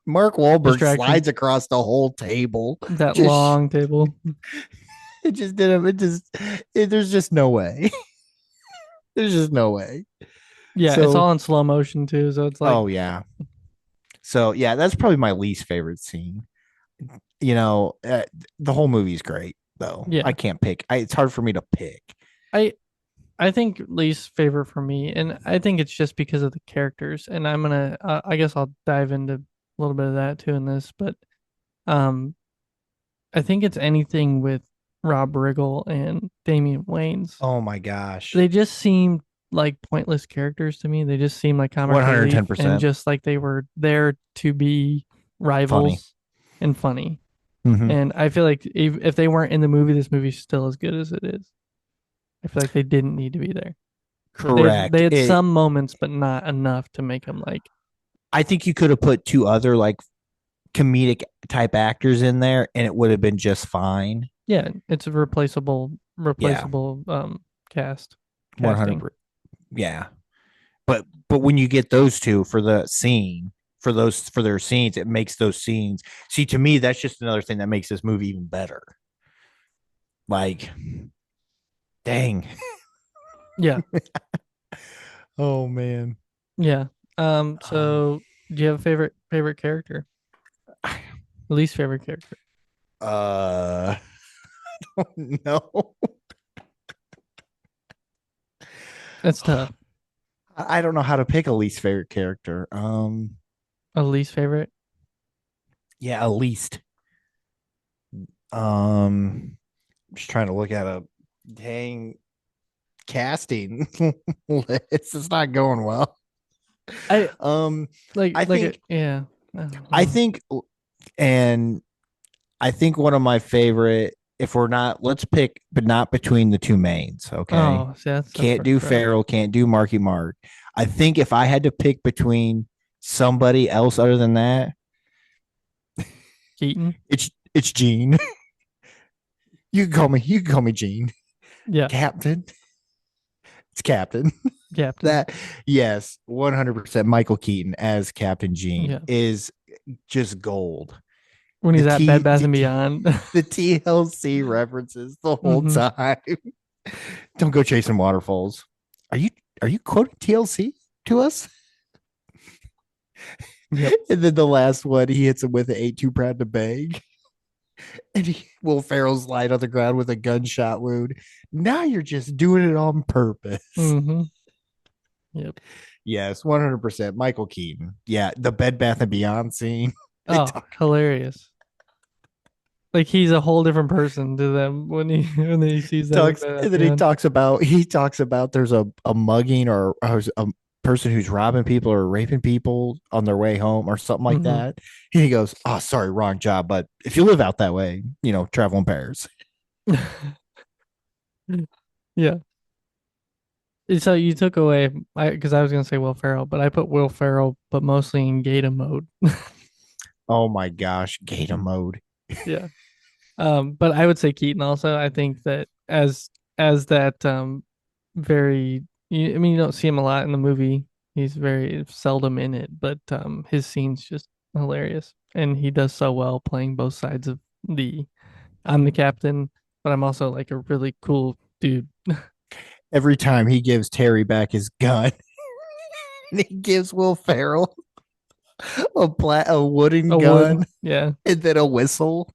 Mark Wahlberg Distraction. slides across the whole table. That long table. It just didn't. There's just no way. There's just no way. Yeah, it's all in slow motion too, so it's like, oh yeah. So yeah, that's probably my least favorite scene. The whole movie's great though. Yeah. I can't pick. It's hard for me to pick. I think least favorite for me, and I think it's just because of the characters. And I'm gonna, I guess I'll dive into a little bit of that too in this, but I think it's anything with Rob Riggle and Damian Wayans. Oh my gosh. They just seem like pointless characters to me. They just seem like comic relief 110%. and just like they were there to be rivals and funny. Mm-hmm. And I feel like if they weren't in the movie, this movie's still as good as it is. I feel like they didn't need to be there. Correct. They had some moments, but not enough to make them like. I think you could have put two other like comedic type actors in there, and it would have been just fine. Yeah, it's a replaceable cast. 100%. Yeah, but when you get those two for the scene, for their scenes, it makes those scenes. See, to me, that's just another thing that makes this movie even better. Like, dang. Yeah. Oh man. Yeah. So do you have a favorite character? Least favorite character? I don't know. That's tough. I don't know how to pick a least favorite character. A least favorite? Yeah, a least. Just trying to look at a dang casting list. It's not going well. I think yeah. I think one of my favorite, if we're not, let's pick, but not between the two mains. Okay. Oh, see, that's can't do Farrell, can't do Marky Mark. I think if I had to pick between somebody else other than that, Keaton, it's Gene. You can call me Gene. Yeah. Captain. It's Captain. Captain. That, yes, 100%. Michael Keaton as Captain Gene is just gold. When he's at Bed Bath and Beyond. The TLC references the whole time. Don't go chasing waterfalls. Are you quoting TLC to us? Yep. And then the last one, he hits him with an "Ain't Too Proud to Beg." And Will Ferrell's lying on the ground with a gunshot wound. Now you're just doing it on purpose. Mm-hmm. Yep. Yes, 100%. Michael Keaton. Yeah, the Bed Bath and Beyond scene. Hilarious. Like he's a whole different person to them when he sees that. And then he talks about there's a mugging or a person who's robbing people or raping people on their way home or something like that. And he goes, "Oh, sorry, wrong job. But if you live out that way, travel in pairs." Yeah. So you took away, because I was gonna say Will Ferrell, but I put Will Ferrell, but mostly in Gator mode. Oh my gosh, Gator mode. Yeah. But I would say Keaton also. I think that as that very I mean you don't see him a lot in the movie. He's very seldom in it, but his scene's just hilarious. And he does so well playing both sides of the I'm the captain, but I'm also like a really cool dude. Every time he gives Terry back his gun, and he gives Will Ferrell a wooden A gun wood. Yeah. and then a whistle.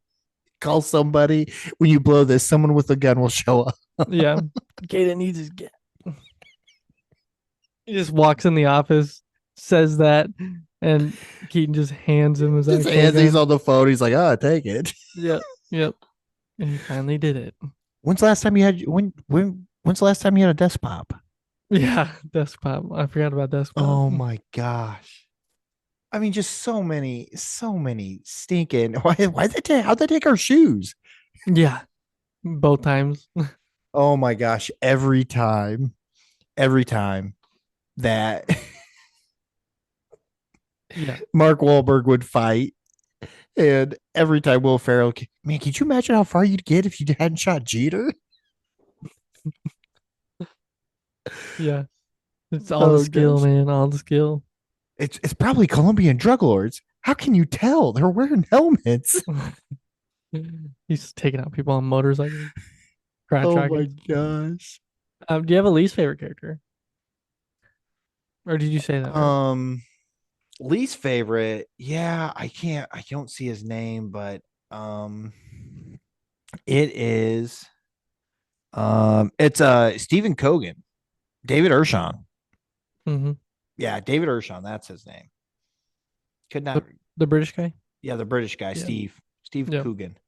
Call somebody. When you blow this, someone with a gun will show up. Yeah. Kaden needs his gas. He just walks in the office, says that, and Keaton just hands him his Just actual as he's gun. on the phone, he's like, "Oh, take it." Yep. Yep. And he finally did it. When's the last time you had when's the last time you had a desk pop? Yeah, desktop. I forgot about desktop. Oh my gosh. I mean, just so many stinking. How'd they take our shoes? Yeah, both times. Oh my gosh. Every time that Yeah. Mark Wahlberg would fight, and every time Will Ferrell, man, could you imagine how far you'd get if you hadn't shot Jeter? Yeah. It's all the skill, gosh. man. All the skill. It's probably Colombian drug lords. How can you tell? They're wearing helmets. He's taking out people on motorcycles. Crotch Oh my rockets. gosh. Do you have a least favorite character? Or did you say that? Least favorite, yeah, I don't see his name, but it is it's Stephen Kogan, David Ershon. Mm-hmm. Yeah, David Ershon, that's his name. Could not The British guy? Yeah, the British guy, Yeah. Steve Yep. Coogan.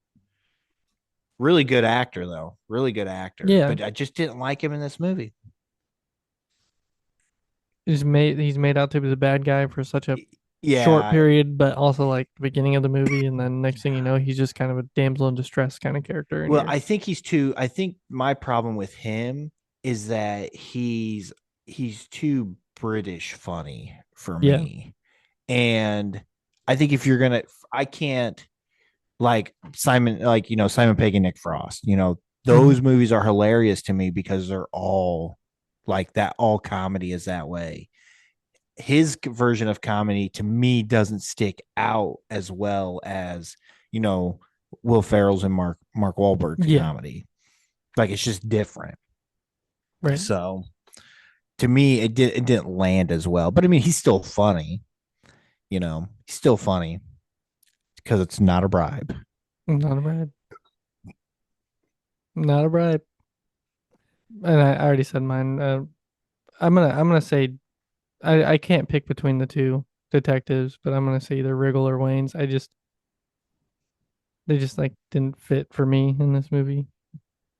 Really good actor though. Really good actor. Yeah. But I just didn't like him in this movie. He's made out to be the bad guy for such a Yeah. short period, but also like the beginning of the movie, and then next thing you know, he's just kind of a damsel in distress kind of character. Well, I think I think my problem with him is that he's too British funny for me. And I think if you're gonna, I can't like Simon Pegg and Nick Frost. Those movies are hilarious to me because they're all like that. All comedy is that way. His version of comedy to me doesn't stick out as well as Will Ferrell's and Mark Wahlberg's comedy. Like it's just different. Right. So to me, it didn't land as well. But I mean, he's still funny. He's still funny because it's not a bribe. Not a bribe. Not a bribe. And I already said mine. I'm gonna say I can't pick between the two detectives, but I'm gonna say either Riggle or Wayne's. They just like didn't fit for me in this movie.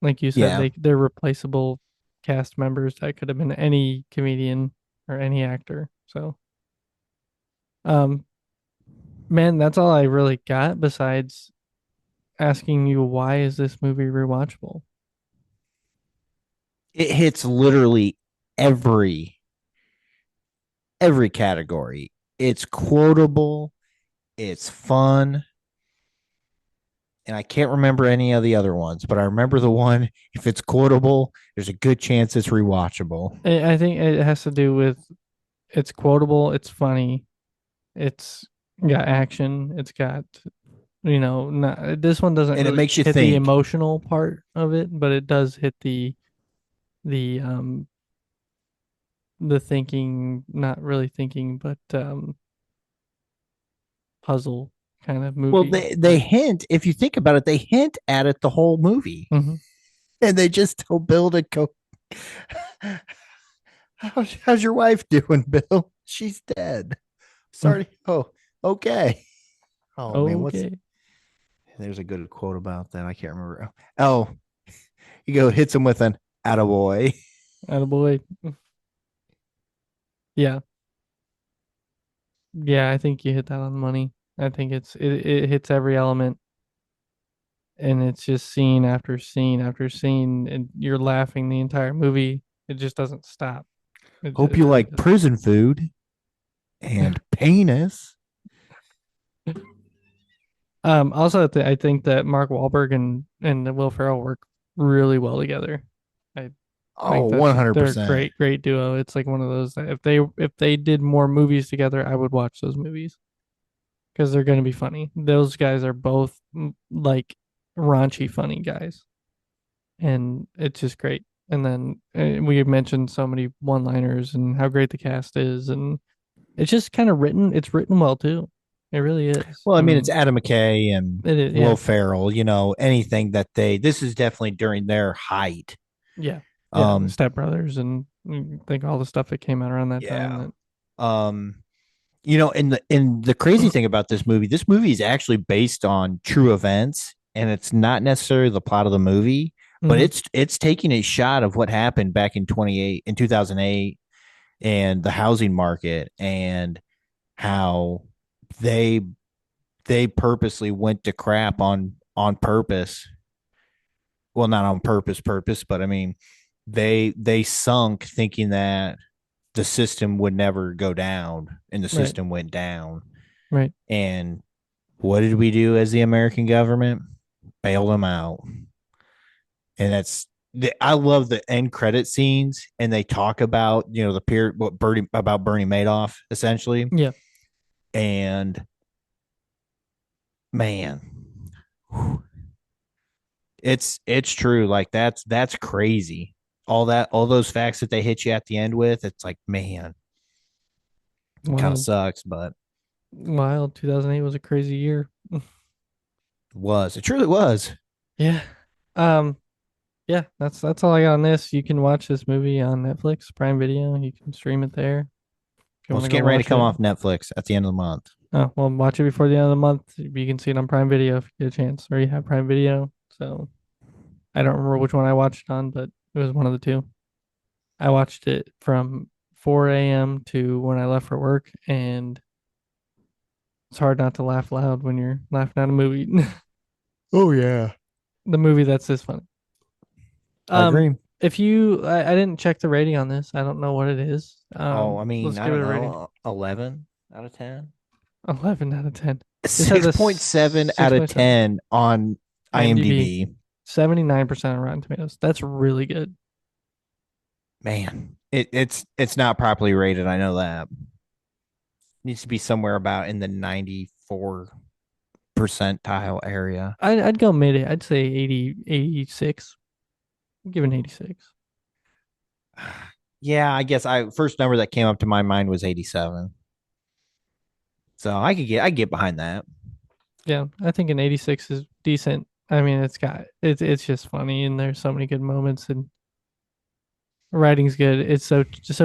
Like you said, they're replaceable cast members that could have been any comedian or any actor. So man, that's all I really got besides asking you why is this movie rewatchable? It hits literally every category. It's quotable, it's fun, and I can't remember any of the other ones, but I remember the one. If it's quotable, there's a good chance it's rewatchable. I think it has to do with it's quotable, it's funny, it's got action, it's got not this one doesn't And really it makes you hit think. the emotional part of it, but it does hit the thinking, not really thinking, but puzzle kind of movie. Well, they hint, if you think about it, they hint at it the whole movie. Mm-hmm. And they just tell Bill to go, how's your wife doing, Bill? She's dead. Sorry. Oh, okay. Oh, man, there's a good quote about that. I can't remember. Oh, hits him with an attaboy. Attaboy. Yeah. Yeah, I think you hit that on the money. I think it hits every element, and it's just scene after scene after scene, and you're laughing the entire movie. It just doesn't stop. Hope you like prison food and penis. Also, I think that Mark Wahlberg and Will Ferrell work really well together. I Oh, think they're a 100%. great duo. It's like one of those that if they did more movies together, I would watch those movies because they're going to be funny. Those guys are both like raunchy funny guys, and it's just great. And then we mentioned so many one-liners and how great the cast is, and it's just kind of written. It's written well too. It really is. Well, I I mean, it's mean, Adam McKay and it is. Will Yeah, Ferrell. Anything that this is definitely during their height. yeah, yeah. The Um, Step Brothers and think all the stuff that came out around that time. yeah. That Um, and the crazy thing about this movie is actually based on true events, and it's not necessarily the plot of the movie, but Mhm. it's taking a shot of what happened back in 2008, and the housing market, and how they they purposely went to crap on purpose. Well, not on purpose, but I mean, they sunk thinking that the system would never go down, and the Right, system went down. right. And what did we do as the American government? Bail them out. And I love the end credit scenes, and they talk about the period about Bernie Madoff essentially. Yeah. And man, it's true. Like that's crazy. All those facts that they hit you at the end with, it's like, man, it kind of Wild, sucks, but wild. 2008 was a crazy year. it truly was. Yeah. Um. Yeah. That's all I got on this. You can watch this movie on Netflix, Prime Video. You can stream it there if you Well, want it's to go getting ready to watch come it. off Netflix at the end of the month. Oh, well, watch it before the end of the month. You can see it on Prime Video if you get a chance, or you have Prime Video. So I don't remember which one I watched on, but it was one of the two. I watched it from 4 a.m. to when I left for work, and it's hard not to laugh loud when you're laughing at a movie. Oh yeah, The movie that's this funny. I agree. If you, I didn't check the rating on this. I don't know what it is. Oh, I mean, Let's I give it don't a rating. know, 11 out of 10. 11 out of 10. This has a 6.7 out of 6.7 10 on IMDb, IMDb. 79% on Rotten Tomatoes. That's really good. Man, it's not properly rated. I know that. Needs to be somewhere about in the 94 percentile area. I'd go mid. I'd say 80, 86. I'm giving 86. Yeah, I guess I first number that came up to my mind was 87. So I get behind that. Yeah, I think an 86 is decent. I mean, it's just funny, and there's so many good moments, and writing's good. It's so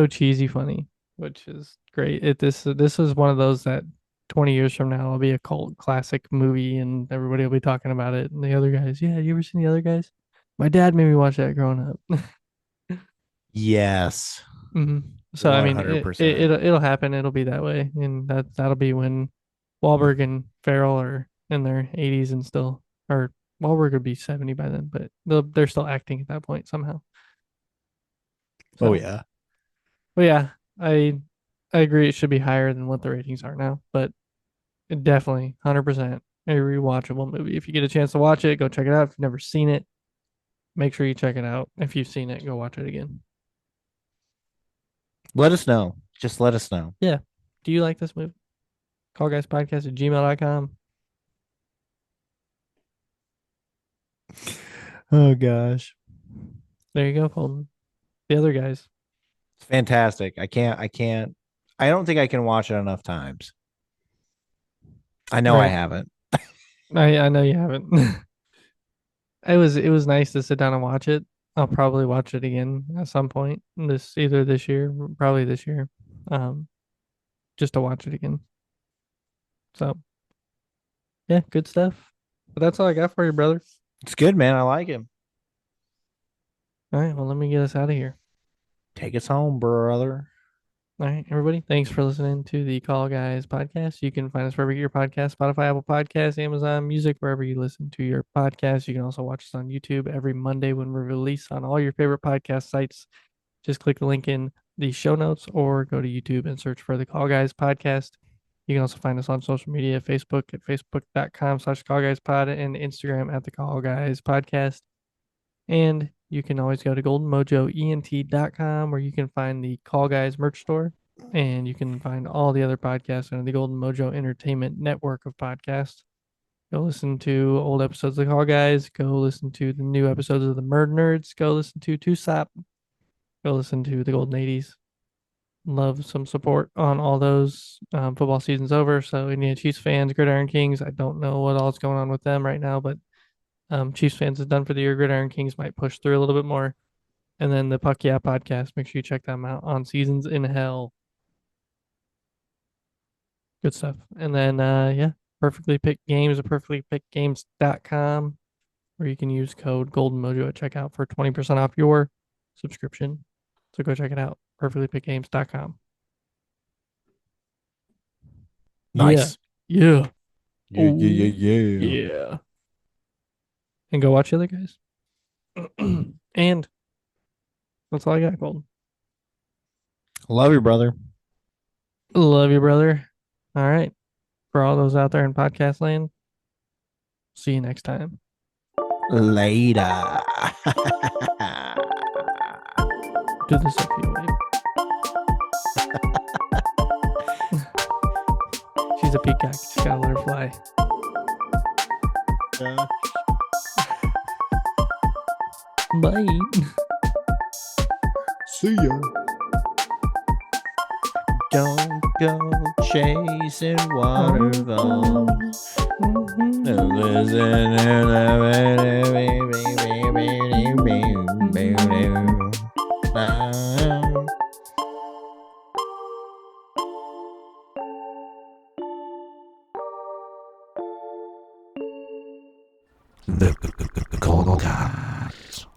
cheesy funny, which is great. This is one of those that 20 years from now will be a cult classic movie, and everybody will be talking about it. And the other guys, yeah, you ever seen the other guys? My dad made me watch that growing up. Yes. hmm So I mean, 100%. it'll happen. It'll be that way, and that'll be when Wahlberg and Farrell are in their 80s and still, or Wahlberg would be 70 by then, but they're still acting at that point somehow. Oh So, yeah. but yeah, I agree. It should be higher than what the ratings are now, but it definitely 100% a rewatchable movie. If you get a chance to watch it, go check it out. If you've never seen it, make sure you check it out. If you've seen it, go watch it again. Let us know. Just let us know. Yeah. Do you like this movie? Callguyspodcast@gmail.com. Oh gosh. There you go, Colton. The other guys. It's fantastic. I don't think I can watch it enough times. I know I Right. haven't. I know you haven't. It was nice to sit down and watch it. I'll probably watch it again at some point either this year, probably this year. Um, just to watch it again. So yeah, good stuff. But that's all I got for you, brother. It's good, man. I like it. All right, well, let me get us out of here. Take us home, brother. All right, everybody. Thanks for listening to the Call Guys podcast. You can find us wherever you get your podcast, Spotify, Apple Podcasts, Amazon Music, wherever you listen to your podcast. You can also watch us on YouTube every Monday when we release on all your favorite podcast sites. Just click the link in the show notes or go to YouTube and search for the Call Guys podcast. You can also find us on social media, Facebook at facebook.com/callguyspod and Instagram at thecallguyspodcast. And you can always go to goldenmojoent.com where you can find the Call Guys merch store. And you can find all the other podcasts under the Golden Mojo Entertainment network of podcasts. Go listen to old episodes of the Call Guys. Go listen to the new episodes of the Murdnerds. Go listen to Tusop. Go listen to the Golden 80s. Love some support on all those. Football season's over, so any Chiefs fans, Gridiron Kings, I don't know what all's going on with them right now, but Chiefs fans is done for the year. Gridiron Kings might push through a little bit more. And then the Puck Yeah podcast, make sure you check them out on Seasons in Hell. Good stuff. And then, Perfectly Picked Games at perfectlypickedgames.com, where you can use code GoldenMojo at checkout for 20% off your subscription. So go check it out, perfectlypickedgames.com. Nice. Yeah. Yeah. And go watch the other guys. And that's all I got, Golden. Love you, brother. Love you, brother. All right. For all those out there in podcast land, see you next time. Later. Do the Sophia wave. She's a peacock. Just gotta let her fly. Bye. See ya. Don't go chasing waterfalls. Listen